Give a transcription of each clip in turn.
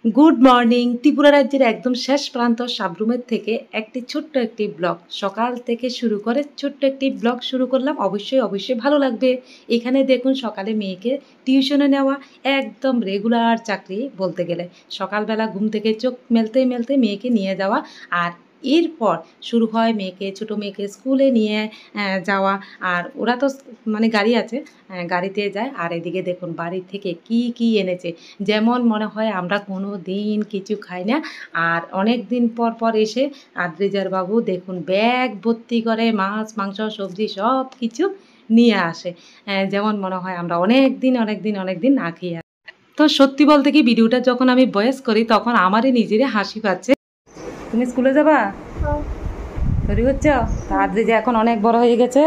Good morning. Tripura রাজ্যের একদম শেষ প্রান্ত সাবরুমের থেকে ছোট্ট একটি ব্লগ সকাল থেকে শুরু করে ছোট্ট একটি ব্লগ শুরু করলাম। অবশ্যই ভালো লাগবে। এখানে দেখুন সকালে মেয়েকে টিউশনে নেওয়া একদম রেগুলার চাকরি বলতে গেলে। সকালবেলা ঘুম থেকে চোখ মেলতে মেয়েকে নিয়ে যাওয়া, আর এরপর শুরু হয় ছোটো মেয়েকে স্কুলে নিয়ে যাওয়া। আর ওরা তো মানে গাড়ি আছে, গাড়িতে যায়। আর এদিকে দেখুন বাড়ি থেকে কি এনেছে, যেমন মনে হয় আমরা কোনো দিন কিছু খাই না। আর অনেক দিন পর এসে আদ্রিজার বাবু দেখুন ব্যাগ ভর্তি করে মাছ মাংস সবজি সব কিছু নিয়ে আসে, যেমন মনে হয় আমরা অনেক দিন না খেয়ে আসি। তো সত্যি বলতে কি, ভিডিওটা যখন আমি ভয়েস করি তখন আমারই নিজেরই হাসি পাচ্ছে। তুমি স্কুলে যাবা? তৈরি হচ্ছ? তা আদ্রিজা এখন অনেক বড় হয়ে গেছে।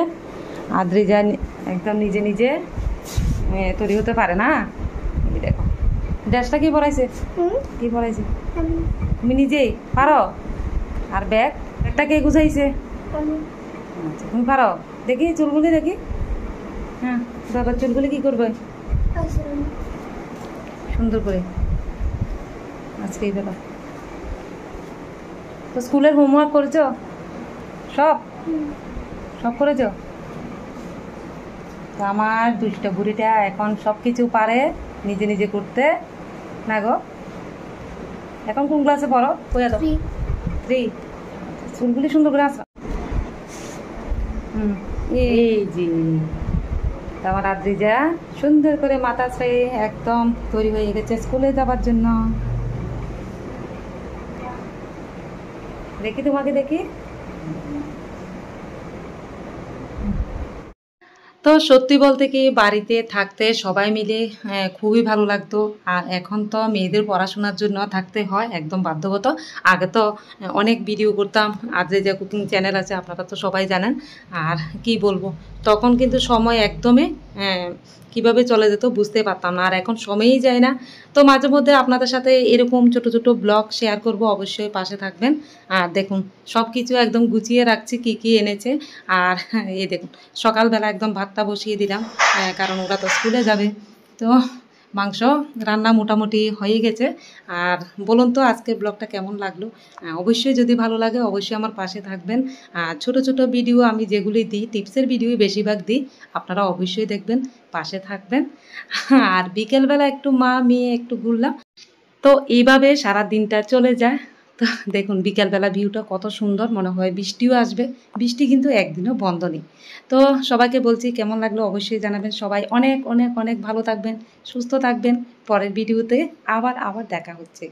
আদ্রিজা একদম নিজে তৈরি হতে পারে না। দেখো ড্রেসটা কি পরাইছে, কি পরাইছে? তুমি নিজেই পারো? আর ব্যাগটা কে গুছাইছে? আচ্ছা তুমি পারো? দেখি চুলগুলি দেখি। হ্যাঁ দাদা চুলগুলি কি করবে সুন্দর করে আজকে এই দাদা। তো স্কুলের হোমওয়ার্ক করেছো? সব করেছো? তো আমার দুষ্ট বুড়িটা এখন সব কিছু পারে নিজে করতে না গো। এখন কোন ক্লাসে পড়ো? কইয়া দাও। 3। চুলগুলি সুন্দর করে আসা। এই যে আমার আদ্রিজা সুন্দর করে মাথা ছেড়ে একদম তৈরি হয়ে গেছে স্কুলে যাবার জন্য। দেখি তোমাকে দেখি। তো সত্যি বলতে কি, বাড়িতে থাকতে সবাই মিলে খুবই ভালো লাগতো। আর এখন তো মেয়েদের পড়াশোনার জন্য থাকতে হয় একদম বাধ্যগত। আগে তো অনেক ভিডিও করতাম, আদ্রিজা কুকিং চ্যানেল আছে, আপনারা তো সবাই জানেন। আর কি বলবো, তখন কিন্তু সময় একদমই কিভাবে চলে যেত বুঝতে পারতাম না। আর এখন সময়ই যায় না। তো মাঝে মধ্যে আপনাদের সাথে এরকম ছোট ব্লগ শেয়ার করব, অবশ্যই পাশে থাকবেন। আর দেখুন সব কিছু একদম গুছিয়ে রাখছি কি এনেছে। আর এই দেখুন সকালবেলা একদম ভাতটা বসিয়ে দিলাম, কারণ ওরা তো স্কুলে যাবে। তো মাংস রান্না মোটামুটি হয়ে গেছে। আর বলুন তো আজকের ব্লগটা কেমন লাগলো? অবশ্যই যদি ভালো লাগে অবশ্যই আমার পাশে থাকবেন। আর ছোট ভিডিও আমি যেগুলি দিই, টিপসের ভিডিওই বেশিরভাগ দিই, আপনারা অবশ্যই দেখবেন, পাশে থাকবেন। আর বিকেলবেলা একটু মা মেয়ে একটু ঘুরলাম। তো এইভাবে সারা দিনটা চলে যায়। তো দেখুন বিকেলবেলা ভিউটা কত সুন্দর, মনে হয় বৃষ্টিও আসবে। বৃষ্টি কিন্তু একদিনও বন্ধ নেই। তো সবাইকে বলছি কেমন লাগলো অবশ্যই জানাবেন। সবাই অনেক ভালো থাকবেন, সুস্থ থাকবেন। পরের ভিডিওতে আবার দেখা হচ্ছে।